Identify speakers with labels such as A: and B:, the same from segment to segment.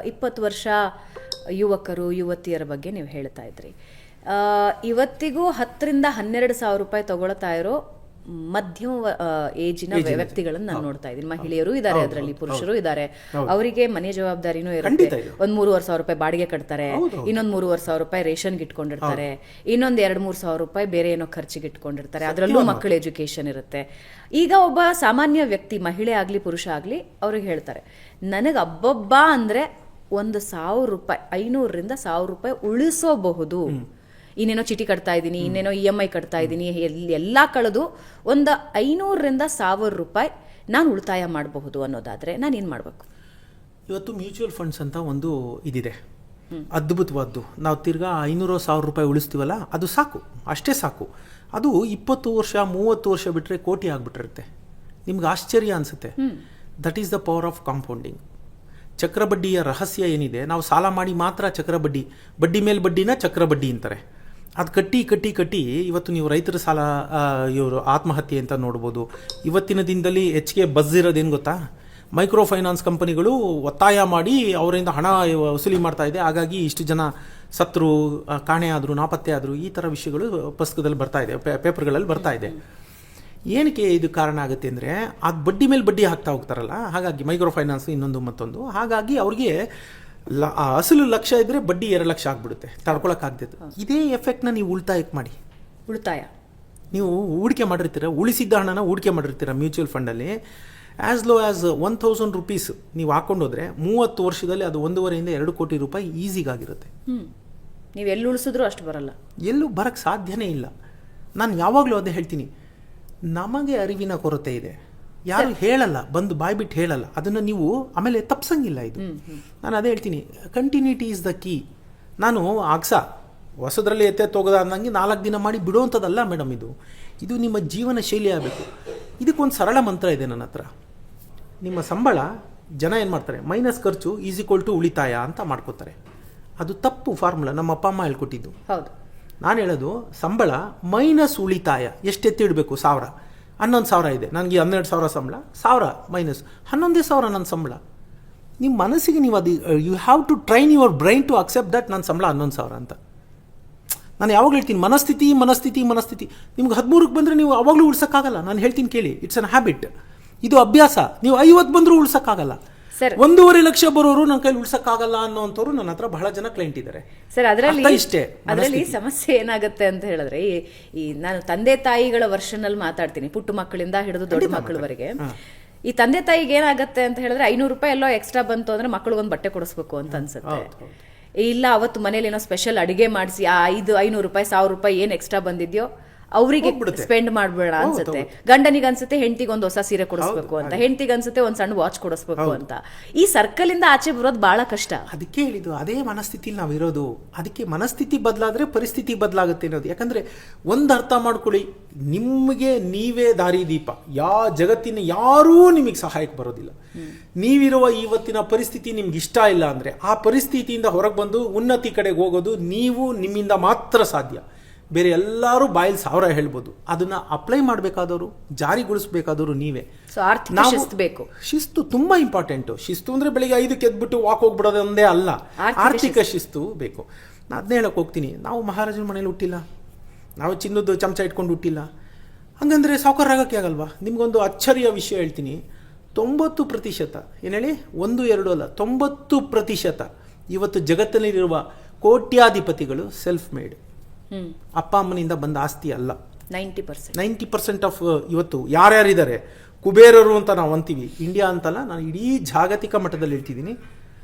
A: 20 ವರ್ಷ ಯುವಕರು ಯುವತಿಯರ ಬಗ್ಗೆ ನೀವು ಹೇಳ್ತಾ ಇದ್ರಿ. ಇವತ್ತಿಗೂ 10,000 to 12,000 ರೂಪಾಯಿ ತಗೊಳ್ತಾ ಇರೋ ಮಧ್ಯಮ ಏಜಿನ ವ್ಯಕ್ತಿಗಳನ್ನ ನಾನು ನೋಡ್ತಾ ಇದ್ದೀನಿ. ಮಹಿಳೆಯರು ಇದ್ದಾರೆ, ಅದರಲ್ಲಿ ಪುರುಷರು ಇದ್ದಾರೆ. ಅವರಿಗೆ ಮನೆ ಜವಾಬ್ದಾರಿನೂ ಇರುತ್ತೆ. 3,500 ರೂಪಾಯಿ ಬಾಡಿಗೆ ಕಟ್ತಾರೆ, ಇನ್ನೊಂದು 3,500 ರೂಪಾಯಿ ರೇಷನ್ಗೆ ಇಟ್ಕೊಂಡಿರ್ತಾರೆ, ಇನ್ನೊಂದು 2,000-3,000 ರೂಪಾಯಿ ಬೇರೆ ಏನೋ ಖರ್ಚಿಗೆ ಇಟ್ಕೊಂಡಿರ್ತಾರೆ. ಅದರಲ್ಲೂ ಮಕ್ಕಳ ಎಜುಕೇಶನ್ ಇರುತ್ತೆ. ಈಗ ಒಬ್ಬ ಸಾಮಾನ್ಯ ವ್ಯಕ್ತಿ, ಮಹಿಳೆ ಆಗ್ಲಿ ಪುರುಷ ಆಗ್ಲಿ, ಅವ್ರಿಗೆ ಹೇಳ್ತಾರೆ ನನಗೆ ಅಬ್ಬಬ್ಬ ಅಂದ್ರೆ 1,000 ರೂಪಾಯಿ, 500 to 1,000 ರೂಪಾಯಿ ಉಳಿಸೋಬಹುದು. ಇನ್ನೇನೋ ಚೀಟಿ ಕಟ್ತಾ ಇದ್ದೀನಿ, ಇನ್ನೇನೋ EMI ಕಟ್ತಾ ಇದ್ದೀನಿ, ಎಲ್ಲ ಕಳೆದು ಒಂದು 500 to 1,000 ರೂಪಾಯಿ ನಾನು ಉಳಿತಾಯ ಮಾಡಬಹುದು ಅನ್ನೋದಾದ್ರೆ ನಾನು ಏನು ಮಾಡಬೇಕು?
B: ಇವತ್ತು ಮ್ಯೂಚುವಲ್ ಫಂಡ್ಸ್ ಅಂತ ಒಂದು ಇದಿದೆ, ಅದ್ಭುತವಾದ್ದು. ನಾವು ತಿರ್ಗಾ 500-1,000 ರೂಪಾಯಿ ಉಳಿಸ್ತೀವಲ್ಲ, ಅದು ಸಾಕು, ಅಷ್ಟೇ ಸಾಕು. ಅದು 20 ವರ್ಷ 30 ವರ್ಷ ಬಿಟ್ಟರೆ ಕೋಟಿ ಆಗಿಬಿಟ್ಟಿರುತ್ತೆ. ನಿಮ್ಗೆ ಆಶ್ಚರ್ಯ ಅನಿಸುತ್ತೆ. That is the power of compounding. ಚಕ್ರಬಡ್ಡಿಯ ರಹಸ್ಯ ಏನಿದೆ, ನಾವು ಸಾಲ ಮಾಡಿ ಮಾತ್ರ ಚಕ್ರಬಡ್ಡಿ, ಬಡ್ಡಿ ಮೇಲೆ ಬಡ್ಡಿನ ಚಕ್ರಬಡ್ಡಿ ಅಂತಾರೆ. ಅದು ಕಟ್ಟಿ ಕಟ್ಟಿ ಕಟ್ಟಿ ಇವತ್ತು ನೀವು ರೈತರ ಸಾಲ, ಇವರು ಆತ್ಮಹತ್ಯೆ ಅಂತ ನೋಡ್ಬೋದು. ಇವತ್ತಿನ ದಿನದಲ್ಲಿ ಹೆಚ್ಚಿಗೆ ಬಜ್ ಇರೋದೇನು ಗೊತ್ತಾ, ಮೈಕ್ರೋ ಫೈನಾನ್ಸ್ ಕಂಪನಿಗಳು ಒತ್ತಾಯ ಮಾಡಿ ಅವರಿಂದ ಹಣ ವಸೂಲಿ ಮಾಡ್ತಾ ಇದೆ. ಹಾಗಾಗಿ ಇಷ್ಟು ಜನ ಸತ್ರು, ಕಾಣೆ ಆದರು, ನಾಪತ್ತೆ ಆದರು, ಈ ಥರ ವಿಷಯಗಳು ಪುಸ್ತಕದಲ್ಲಿ ಬರ್ತಾ ಇದೆ, ಪೇಪರ್ಗಳಲ್ಲಿ ಬರ್ತಾ ಇದೆ. ಏನಕ್ಕೆ ಇದು ಕಾರಣ ಆಗುತ್ತೆ ಅಂದರೆ, ಅದು ಬಡ್ಡಿ ಮೇಲೆ ಬಡ್ಡಿ ಹಾಕ್ತಾ ಹೋಗ್ತಾರಲ್ಲ, ಹಾಗಾಗಿ ಮೈಕ್ರೋ ಫೈನಾನ್ಸ್ ಇನ್ನೊಂದು ಮತ್ತೊಂದು, ಹಾಗಾಗಿ ಅವ್ರಿಗೆ ಅಸಲು 1,00,000 ಇದ್ದರೆ ಬಡ್ಡಿ 2,00,000 ಆಗಿಬಿಡುತ್ತೆ, ತಡ್ಕೊಳಕ್ಕಾಗ್ತದೆ. ಇದೇ ಎಫೆಕ್ಟ್ನ ನೀವು ಉಳಿತಾಯಕ್ಕೆ ಮಾಡಿ.
A: ಉಳಿತಾಯ
B: ನೀವು ಹೂಡಿಕೆ ಮಾಡಿರ್ತೀರ, ಉಳಿಸಿದ್ದ ಹಣನ ಹೂಡಿಕೆ ಮಾಡಿರ್ತೀರ ಮ್ಯೂಚುವಲ್ ಫಂಡಲ್ಲಿ. ಆ್ಯಸ್ ಲೋ ಆ್ಯಸ್ 1,000 ರೂಪೀಸ್ ನೀವು ಹಾಕ್ಕೊಂಡೋದ್ರೆ 30 ವರ್ಷದಲ್ಲಿ ಅದು 1.5 to 2 ಕೋಟಿ ರೂಪಾಯಿ ಈಸಿಗಾಗಿರುತ್ತೆ.
A: ನೀವು ಎಲ್ಲಿ ಉಳಿಸಿದ್ರು ಅಷ್ಟು ಬರಲ್ಲ,
B: ಎಲ್ಲೂ ಬರೋಕ್ಕೆ ಸಾಧ್ಯನೇ ಇಲ್ಲ. ನಾನು ಯಾವಾಗಲೂ ಅದೇ ಹೇಳ್ತೀನಿ, ನಮಗೆ ಅರಿವಿನ ಕೊರತೆ ಇದೆ, ಯಾರು ಹೇಳಲ್ಲ, ಬಂದು ಬಾಯ್ಬಿಟ್ಟು ಹೇಳಲ್ಲ. ಅದನ್ನು ನೀವು ಆಮೇಲೆ ತಪ್ಸಂಗಿಲ್ಲ. ಇದು ನಾನು ಅದೇ ಹೇಳ್ತೀನಿ, ಕಂಟಿನ್ಯೂಟಿ ಈಸ್ ದ ಕೀ. ನಾನು ಹೊಸದ್ರಲ್ಲಿ ಎತ್ತೆತ್ತೋಗದ ಅನ್ನಂಗೆ 4 ದಿನ ಮಾಡಿ ಬಿಡುವಂಥದ್ದಲ್ಲ ಮೇಡಮ್. ಇದು ನಿಮ್ಮ ಜೀವನ ಶೈಲಿ ಆಗಬೇಕು. ಇದಕ್ಕೊಂದು ಸರಳ ಮಂತ್ರ ಇದೆ ನನ್ನ ಹತ್ರ. ನಿಮ್ಮ ಸಂಬಳ, ಜನ ಏನು ಮಾಡ್ತಾರೆ, ಮೈನಸ್ ಖರ್ಚು = ಉಳಿತಾಯ ಅಂತ ಮಾಡ್ಕೋತಾರೆ. ಅದು ತಪ್ಪು ಫಾರ್ಮುಲಾ, ನಮ್ಮ ಅಪ್ಪ ಅಮ್ಮ ಹೇಳ್ಕೊಟ್ಟಿದ್ದು.
A: ಹೌದು.
B: ನಾನು ಹೇಳೋದು ಸಂಬಳ ಮೈನಸ್ ಉಳಿತಾಯ. ಎಷ್ಟೆತ್ತಿಡಬೇಕು? 1,000, 11,000 ಇದೆ ನನಗೆ, 12,000 ಸಂಬಳ, 1,000 ಮೈನಸ್ 11,000 ನನ್ನ ಸಂಬಳ. ನಿಮ್ಮ ಮನಸ್ಸಿಗೆ ನೀವು ಅದು, you have to train your brain to accept that ನನ್ನ ಸಂಬಳ 11,000 ಅಂತ. ನಾನು ಯಾವಾಗಲೂ ಹೇಳ್ತೀನಿ, ಮನಸ್ಥಿತಿ ಮನಸ್ಥಿತಿ ಮನಸ್ಥಿತಿ. ನಿಮ್ಗೆ 13ಕ್ಕೆ ಬಂದರೆ ನೀವು ಅವಾಗಲೂ ಉಳ್ಸೋಕ್ಕಾಗಲ್ಲ. ನಾನು ಹೇಳ್ತೀನಿ ಕೇಳಿ, ಇಟ್ಸ್ ಅನ್ ಹ್ಯಾಬಿಟ್, ಇದು ಅಭ್ಯಾಸ. ನೀವು 50 ಬಂದರೂ ಉಳ್ಸೋಕ್ಕಾಗಲ್ಲ. 1.5 ಲಕ್ಷ ಬರೋರು ನನ್ನ ಕೈಲಿ ಉಳ್ಸಕ್ಕಾಗಲ್ಲ ಅನ್ನೋಂಥವ್ರು ನನ್ನ ಹತ್ರ ಬಹಳ ಜನ ಕ್ಲೈಂಟ್ ಇದ್ದಾರೆ.
A: ಸರ್, ಅದರಲ್ಲಿ ಸಮಸ್ಯೆ ಏನಾಗುತ್ತೆ ಅಂತ ಹೇಳಿದ್ರೆ, ಈ ನಾನು ತಂದೆ ತಾಯಿಗಳ ವರ್ಷನ್ ಅಲ್ಲಿ ಮಾತಾಡ್ತೀನಿ, ಪುಟ್ಟ ಮಕ್ಕಳಿಂದ ಹಿಡಿದು ದೊಡ್ಡ ಮಕ್ಕಳವರೆಗೆ. ಈ ತಂದೆ ತಾಯಿಗೆ ಏನಾಗುತ್ತೆ ಅಂತ ಹೇಳಿದ್ರೆ, 500 ರೂಪಾಯಿ ಎಲ್ಲೋ ಎಕ್ಸ್ಟ್ರಾ ಬಂತು ಅಂದ್ರೆ ಮಕ್ಕಳಿಗೆ ಒಂದು ಬಟ್ಟೆ ಕೊಡಿಸ್ಬೇಕು ಅಂತ ಅನ್ಸುತ್ತೆ. ಇಲ್ಲ, ಅವತ್ತು ಮನೇಲಿ ಏನೋ ಸ್ಪೆಷಲ್ ಅಡಿಗೆ ಮಾಡಿಸಿ ಆ 500 ರೂಪಾಯಿ 1,000 ರೂಪಾಯಿ ಏನ್ ಎಕ್ಸ್ಟ್ರಾ ಬಂದಿದ್ಯೋ ಅವರಿಗೆ ಸ್ಪೆಂಡ್ ಮಾಡ್ಬೇಡ ಅನ್ಸುತ್ತೆ. ಗಂಡನಿಗೆ ಅನ್ಸುತ್ತೆ ಹೆಂಡತಿಗೆ ಒಂದು ಹೊಸ ಸೀರೆ ಕೊಡಿಸ್ಬೇಕು ಅಂತ, ಹೆಂಡತಿಗೆ ಅನ್ಸುತ್ತೆ ಒಂದ್ ಸಣ್ಣ ವಾಚ್ ಕೊಡಿಸ್ಬೇಕು ಅಂತ. ಈ ಸರ್ಕಲ್ ಇಂದ ಆಚೆ ಬರೋದು ಬಹಳ ಕಷ್ಟ.
B: ಅದಕ್ಕೆ ಹೇಳಿದ್ದು, ಅದೇ ಮನಸ್ಥಿತಿ ನಾವಿರೋದು. ಅದಕ್ಕೆ ಮನಸ್ಥಿತಿ ಬದಲಾದ್ರೆ ಪರಿಸ್ಥಿತಿ ಬದಲಾಗುತ್ತೆ ಅನ್ನೋದು. ಯಾಕಂದ್ರೆ ಒಂದು ಅರ್ಥ ಮಾಡ್ಕೊಳ್ಳಿ, ನಿಮಗೆ ನೀವೇ ದಾರಿ ದೀಪ. ಜಗತ್ತಿನ ಯಾರೂ ನಿಮಗೆ ಸಹಾಯಕ್ಕೆ ಬರೋದಿಲ್ಲ. ನೀವಿರುವ ಇವತ್ತಿನ ಪರಿಸ್ಥಿತಿ ನಿಮ್ಗೆ ಇಷ್ಟ ಇಲ್ಲ ಅಂದ್ರೆ, ಆ ಪರಿಸ್ಥಿತಿಯಿಂದ ಹೊರಗೆ ಬಂದು ಉನ್ನತಿ ಕಡೆಗೆ ಹೋಗೋದು ನೀವು, ನಿಮ್ಮಿಂದ ಮಾತ್ರ ಸಾಧ್ಯ. ಬೇರೆ ಎಲ್ಲರೂ ಬಾಯಲ್ಲಿ 1,000 ಹೇಳ್ಬೋದು, ಅದನ್ನ ಅಪ್ಲೈ ಮಾಡಬೇಕಾದವರು, ಜಾರಿಗೊಳಿಸಬೇಕಾದವರು ನೀವೇ. ಶಿಸ್ತು ತುಂಬಾ ಇಂಪಾರ್ಟೆಂಟು. ಶಿಸ್ತು ಅಂದ್ರೆ ಬೆಳಿಗ್ಗೆ 5ಕ್ಕೆ ಎದ್ಬಿಟ್ಟು ವಾಕ್ ಹೋಗ್ಬಿಡೋದು ಒಂದೇ ಅಲ್ಲ, ಆರ್ಥಿಕ ಶಿಸ್ತು ಬೇಕು. ನಾನು ಅದನ್ನೇ ಹೇಳಕ್ ಹೋಗ್ತೀನಿ, ನಾವು ಮಹಾರಾಜನ ಮನೇಲಿ ಹುಟ್ಟಿಲ್ಲ, ನಾವು ಚಿನ್ನದ ಚಮಚ ಇಟ್ಕೊಂಡು ಹುಟ್ಟಿಲ್ಲ. ಹಂಗಂದ್ರೆ ಸಾವುಕಾರರಾಗಕ್ಕೆ ಆಗಲ್ವಾ? ನಿಮ್ಗೊಂದು ಅಚ್ಚರಿಯ ವಿಷಯ ಹೇಳ್ತೀನಿ. 90%, ಏನು ಹೇಳಿ, 1-2 ಅಲ್ಲ, 90% ಇವತ್ತು ಜಗತ್ತಿನಲ್ಲಿರುವ ಕೋಟ್ಯಾಧಿಪತಿಗಳು ಸೆಲ್ಫ್ ಮೇಡ್, ಅಪ್ಪ ಅಮ್ಮನಿಂದ ಬಂದ ಆಸ್ತಿ ಅಲ್ಲ. 90% ಆಫ್ ಇವತ್ತು ಯಾರ್ಯಾರಿದ್ದಾರೆ ಕುಬೇರರು ಅಂತ ನಾವು ಅಂತೀವಿ, ಇಂಡಿಯಾ ಅಂತಲ್ಲ, ನಾನು ಇಡೀ ಜಾಗತಿಕ ಮಟ್ಟದಲ್ಲಿ ಹೇಳ್ತಿದ್ದೀನಿ,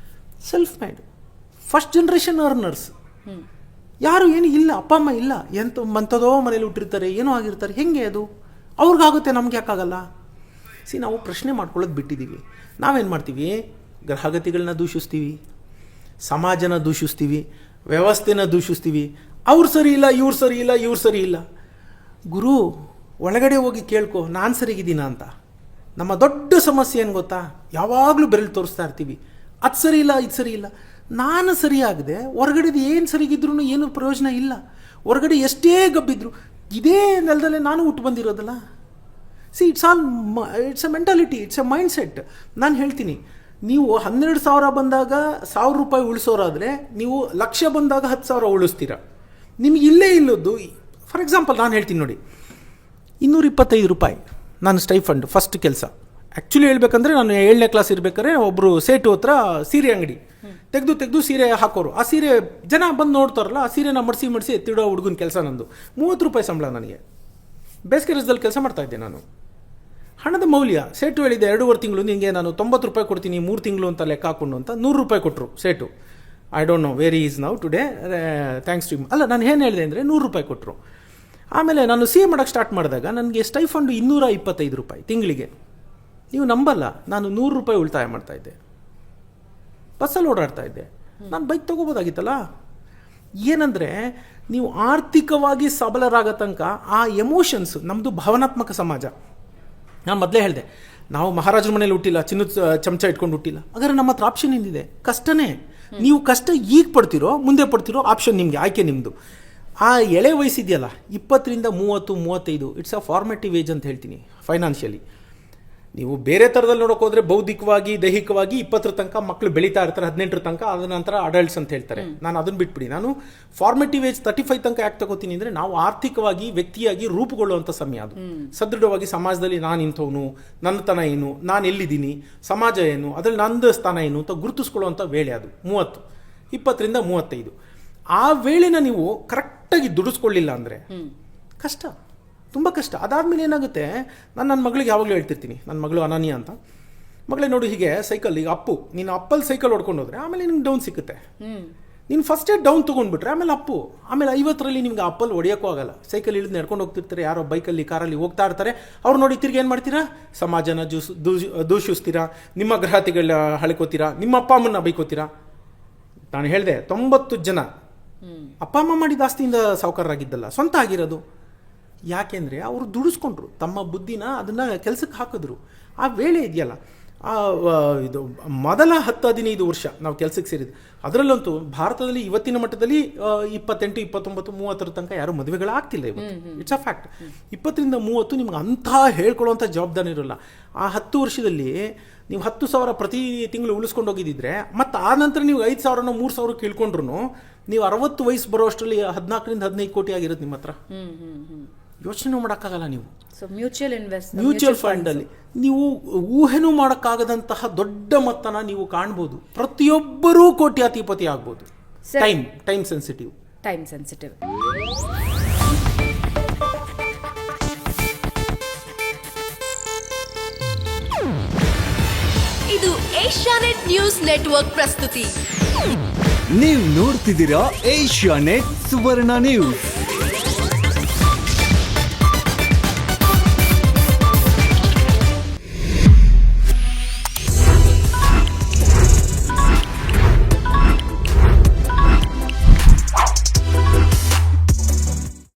B: self made, first generation earners. ಯಾರು ಏನು ಇಲ್ಲ, ಅಪ್ಪ ಅಮ್ಮ ಇಲ್ಲ, ಮಂತದೋ ಮನೇಲಿ ಹುಟ್ಟಿರ್ತಾರೆ, ಏನೋ ಆಗಿರ್ತಾರೆ. ಹೆಂಗೆ ಅದು ಅವ್ರಿಗಾಗುತ್ತೆ, ನಮ್ಗೆ ಯಾಕಾಗಲ್ಲ? ನಾವು ಪ್ರಶ್ನೆ ಮಾಡ್ಕೊಳ್ಳೋದು ಬಿಟ್ಟಿದ್ದೀವಿ. ನಾವೇನು ಮಾಡ್ತೀವಿ, ಗ್ರಹಗತಿಗಳನ್ನ ದೂಷಿಸ್ತೀವಿ, ಸಮಾಜನ ದೂಷಿಸ್ತೀವಿ, ವ್ಯವಸ್ಥೆನ ದೂಷಿಸ್ತೀವಿ. ಅವ್ರು ಸರಿ ಇಲ್ಲ, ಇವ್ರು ಸರಿ ಇಲ್ಲ, ಇವ್ರು ಸರಿ ಇಲ್ಲ. ಗುರು, ಒಳಗಡೆ ಹೋಗಿ ಕೇಳ್ಕೊ, ನಾನು ಸರಿಗಿದ್ದೀನ ಅಂತ. ನಮ್ಮ ದೊಡ್ಡ ಸಮಸ್ಯೆ ಏನು ಗೊತ್ತಾ, ಯಾವಾಗಲೂ ಬೆರಳು ತೋರಿಸ್ತಾ ಇರ್ತೀವಿ, ಅದು ಸರಿ ಇಲ್ಲ, ಇದು ಸರಿ ಇಲ್ಲ. ನಾನು ಸರಿಯಾಗದೆ ಹೊರಗಡೆದು ಏನು ಸರಿಗಿದ್ರು ಏನು ಪ್ರಯೋಜನ ಇಲ್ಲ. ಹೊರಗಡೆ ಎಷ್ಟೇ ಗಬ್ಬಿದ್ರು ಇದೇ ನೆಲದಲ್ಲೇ ನಾನು ಹುಟ್ಟು ಬಂದಿರೋದಲ್ಲ. It's a mentality, it's a mindset. ನಾನು ಹೇಳ್ತೀನಿ, ನೀವು 12,000 ಬಂದಾಗ 1,000 ರೂಪಾಯಿ ಉಳಿಸೋರಾದರೆ ನೀವು ಲಕ್ಷ ಬಂದಾಗ 10,000 ಉಳಿಸ್ತೀರ. ನಿಮ್ಗೆ ಇಲ್ಲೇ ಇಲ್ಲದ್ದು, ಫಾರ್ ಎಕ್ಸಾಂಪಲ್ ನಾನು ಹೇಳ್ತೀನಿ ನೋಡಿ, 225 ರೂಪಾಯಿ ನಾನು ಸ್ಟೈಫಂಡ್ ಫಸ್ಟ್ ಕೆಲಸ. ಆ್ಯಕ್ಚುಲಿ ಹೇಳ್ಬೇಕಂದ್ರೆ ನಾನು 7ನೇ ಕ್ಲಾಸ್ ಇರ್ಬೇಕಾದ್ರೆ ಒಬ್ಬರು ಸೇಟು ಹತ್ರ ಸೀರೆ ಅಂಗಡಿ ತೆಗೆದು ಸೀರೆ ಹಾಕೋರು. ಆ ಸೀರೆ ಜನ ಬಂದು ನೋಡ್ತಾರಲ್ಲ, ಆ ಸೀರೆನ ಮಡಿಸಿ ಎತ್ತಿಡೋ ಹುಡುಗನ ಕೆಲಸ ನಂದು. 30 ರೂಪಾಯಿ ಸಂಬಳ ನನಗೆ. ಬೇಸಿಗೆ ರಜದಲ್ಲಿ ಕೆಲಸ ಮಾಡ್ತಾಯಿದ್ದೆ ನಾನು. ಹಣದ ಮೌಲ್ಯ ಸೇಟು ಹೇಳಿದ್ದೆ 2.5 ತಿಂಗಳು ನಿಮಗೆ ನಾನು 90 ರೂಪಾಯಿ ಕೊಡ್ತೀನಿ 3 ತಿಂಗಳು ಅಂತ ಲೆಕ್ಕ ಹಾಕೊಂಡು ಅಂತ 100 ರೂಪಾಯಿ ಕೊಟ್ಟರು ಸೇಟು. I don't know where he is now today, thanks to him. ಅಲ್ಲ, ನಾನು ಏನು ಹೇಳಿದೆ ಅಂದರೆ 100 ರೂಪಾಯಿ ಕೊಟ್ಟರು. ಆಮೇಲೆ ನಾನು CA ಮಾಡೋಕ್ಕೆ ಸ್ಟಾರ್ಟ್ ಮಾಡಿದಾಗ ನನಗೆ ಸ್ಟೈಫಂಡು 225 ರೂಪಾಯಿ ತಿಂಗಳಿಗೆ. ನೀವು ನಂಬಲ್ಲ, ನಾನು 100 ರೂಪಾಯಿ ಉಳಿತಾಯ ಮಾಡ್ತಾಯಿದ್ದೆ. ಬಸ್ಸಲ್ಲಿ ಓಡಾಡ್ತಾ ಇದ್ದೆ. ನಾನು ಬೈಕ್ ತೊಗೋಬೋದಾಗಿತ್ತಲ್ಲ. ಏನಂದರೆ ನೀವು ಆರ್ಥಿಕವಾಗಿ ಸಬಲರಾಗೋ ತನಕ ಆ ಎಮೋಷನ್ಸ್, ನಮ್ಮದು ಭಾವನಾತ್ಮಕ ಸಮಾಜ. ನಾನು ಮೊದಲೇ ಹೇಳಿದೆ, ನಾವು ಮಹಾರಾಜರ ಮನೇಲಿ ಹುಟ್ಟಿಲ್ಲ, ಚಿನ್ನದ ಚಮಚ ಇಟ್ಕೊಂಡು ಹುಟ್ಟಿಲ್ಲ. ಹಾಗಾದ್ರೆ ನಮ್ಮ ಹತ್ರ ಆಪ್ಷನ್ ಏನಿದೆ? ಕಷ್ಟನೇ. ನೀವು ಕಷ್ಟ ಈಗ ಪಡ್ತಿರೋ ಮುಂದೆ ಪಡ್ತಿರೋ ಆಪ್ಷನ್ ನಿಮಗೆ, ಆಯ್ಕೆ ನಿಮ್ಮದು. ಆ ಎಳೆ ವಯಸ್ಸಿದೆಯಲ್ಲ 20ರಿಂದ 30, 35, ಇಟ್ಸ್ ಅ ಫಾರ್ಮೇಟಿವ್ ಏಜ್ ಅಂತ ಹೇಳ್ತೀನಿ ಫೈನಾನ್ಷಿಯಲಿ. ನೀವು ಬೇರೆ ಥರದಲ್ಲಿ ನೋಡೋಕೆ ಹೋದರೆ ಬೌದ್ಧಿಕವಾಗಿ ದೈಹಿಕವಾಗಿ 20ರ ತನಕ ಮಕ್ಕಳು ಬೆಳೀತಾ ಇರ್ತಾರೆ, 18ರ ತನಕ, ಅದ ನಂತರ ಅಡಲ್ಟ್ಸ್ ಅಂತ ಹೇಳ್ತಾರೆ. ನಾನು ಅದನ್ನು ಬಿಟ್ಬಿಡಿ, ನಾನು ಫಾರ್ಮೇಟಿವ್ ಏಜ್ 35 ತನಕ ಯಾಕೆ ತಗೋತೀನಿ ಅಂದರೆ ನಾವು ಆರ್ಥಿಕವಾಗಿ ವ್ಯಕ್ತಿಯಾಗಿ ರೂಪುಗೊಳ್ಳುವಂಥ ಸಮಯ ಅದು. ಸದೃಢವಾಗಿ ಸಮಾಜದಲ್ಲಿ ನಾನು ಇಂಥವನು, ನನ್ನತನ ಏನು, ನಾನು ಎಲ್ಲಿದ್ದೀನಿ, ಸಮಾಜ ಏನು, ಅದರಲ್ಲಿ ನಂದು ಸ್ಥಾನ ಏನು ಅಂತ ಗುರುತಿಸ್ಕೊಳ್ಳುವಂಥ ವೇಳೆ ಅದು 30, 20ರಿಂದ 35. ಆ ವೇಳೆನ ನೀವು ಕರೆಕ್ಟಾಗಿ ದುಡಿಸ್ಕೊಳ್ಳಿಲ್ಲ ಅಂದರೆ ಕಷ್ಟ, ತುಂಬ ಕಷ್ಟ. ಅದಾದಮೇಲೆ ಏನಾಗುತ್ತೆ, ನಾನು ನನ್ನ ಮಗಳಿಗೆ ಯಾವಾಗಲೂ ಹೇಳ್ತಿರ್ತೀನಿ, ನನ್ನ ಮಗಳು ಅನನ್ಯ ಅಂತ, ಮಗಳೇ ನೋಡು ಹೀಗೆ ಸೈಕಲ್, ಈಗ ಅಪ್ಪು ನೀನು ಅಪ್ಪಲ್ಲಿ ಸೈಕಲ್ ಹೊಡ್ಕೊಂಡು ಹೋದ್ರೆ ಆಮೇಲೆ ನಿಮ್ಗೆ ಡೌನ್ ಸಿಗುತ್ತೆ. ನೀನು ಫಸ್ಟೇ ಡೌನ್ ತೊಗೊಂಡ್ಬಿಟ್ರೆ ಆಮೇಲೆ ಅಪ್ಪು, ಆಮೇಲೆ 50ರಲ್ಲಿ ನಿಮ್ಗೆ ಅಪ್ಪಲ್ಲಿ ಹೊಡೆಯೋಕ್ಕೂ ಆಗಲ್ಲ. ಸೈಕಲ್ ಇಳಿದು ನಡ್ಕೊಂಡು ಹೋಗ್ತಿರ್ತಾರೆ, ಯಾರೋ ಬೈಕಲ್ಲಿ ಕಾರಲ್ಲಿ ಹೋಗ್ತಾ ಇರ್ತಾರೆ, ಅವ್ರು ನೋಡಿ ತಿರ್ಗಿ ಏನು ಮಾಡ್ತೀರಾ? ಸಮಾಜನ ದೂಷಿಸ್ತೀರಾ, ನಿಮ್ಮ ಗ್ರಹತೆಗಳ ಹಳ್ಕೋತೀರಾ, ನಿಮ್ಮ ಅಪ್ಪ ಅಮ್ಮನ ಬೈಕೋತೀರಾ. ನಾನು ಹೇಳಿದೆ 90 ಜನ ಅಪ್ಪ ಅಮ್ಮ ಮಾಡಿದ ಆಸ್ತಿಯಿಂದ ಸಾವುಕಾರರಾಗಿದ್ದಲ್ಲ, ಸ್ವಂತ ಆಗಿರೋದು. ಯಾಕೆಂದರೆ ಅವರು ದುಡಿಸ್ಕೊಂಡ್ರು, ತಮ್ಮ ಬುದ್ಧಿನ ಅದನ್ನು ಕೆಲಸಕ್ಕೆ ಹಾಕಿದ್ರು. ಆ ವೇಳೆ ಇದೆಯಲ್ಲ, ಇದು ಮೊದಲ 10-15 ವರ್ಷ ನಾವು ಕೆಲಸಕ್ಕೆ ಸೇರಿದ್ದು, ಅದರಲ್ಲಂತೂ ಭಾರತದಲ್ಲಿ ಇವತ್ತಿನ ಮಟ್ಟದಲ್ಲಿ 28, 29, 30 ತನಕ ಯಾರು ಮದುವೆಗಳಾಗ್ತಿಲ್ಲ ಇವತ್ತು. It's a fact. 20ರಿಂದ 30 ನಿಮ್ಗೆ ಅಂಥ ಹೇಳ್ಕೊಳ್ಳೋವಂಥ ಜವಾಬ್ದಾರಿ ಇರೋಲ್ಲ. ಆ 10 ವರ್ಷದಲ್ಲಿ ನೀವು 10,000 ಪ್ರತಿ ತಿಂಗಳು ಉಳಿಸ್ಕೊಂಡು ಹೋಗಿದ್ದಿದ್ರೆ, ಮತ್ತು ಆ ನಂತರ ನೀವು 5,000ನೋ 3,000 ಕೇಳ್ಕೊಂಡ್ರು ನೀವು 60 ವಯಸ್ಸು ಬರೋ ಅಷ್ಟರಲ್ಲಿ 14ರಿಂದ 15 ಕೋಟಿ ಆಗಿರುತ್ತೆ ನಿಮ್ಮ ಹತ್ರ. ಯೋಚನೆ ಮಾಡೋಕ್ಕಾಗಲ್ಲ ನೀವು.
A: ಸೊ
B: ಮ್ಯೂಚುವಲ್ ಫಂಡಲ್ಲಿ ನೀವು ಊಹೆನೂ ಮಾಡೋಕ್ಕಾಗದಂತಹ ದೊಡ್ಡ ಮೊತ್ತನ ನೀವು ಕಾಣ್ಬೋದು. ಪ್ರತಿಯೊಬ್ಬರೂ ಕೋಟ್ಯಾಧಿಪತಿ ಆಗ್ಬೋದು. Time sensitive.
C: ಇದು ಏಷ್ಯಾನೆಟ್ ನ್ಯೂಸ್ ನೆಟ್ವರ್ಕ್ ಪ್ರಸ್ತುತಿ.
D: ನೀವು ನೋಡ್ತಿದ್ದೀರಾ ಏಷ್ಯಾನೆಟ್ ಸುವರ್ಣ ನ್ಯೂಸ್.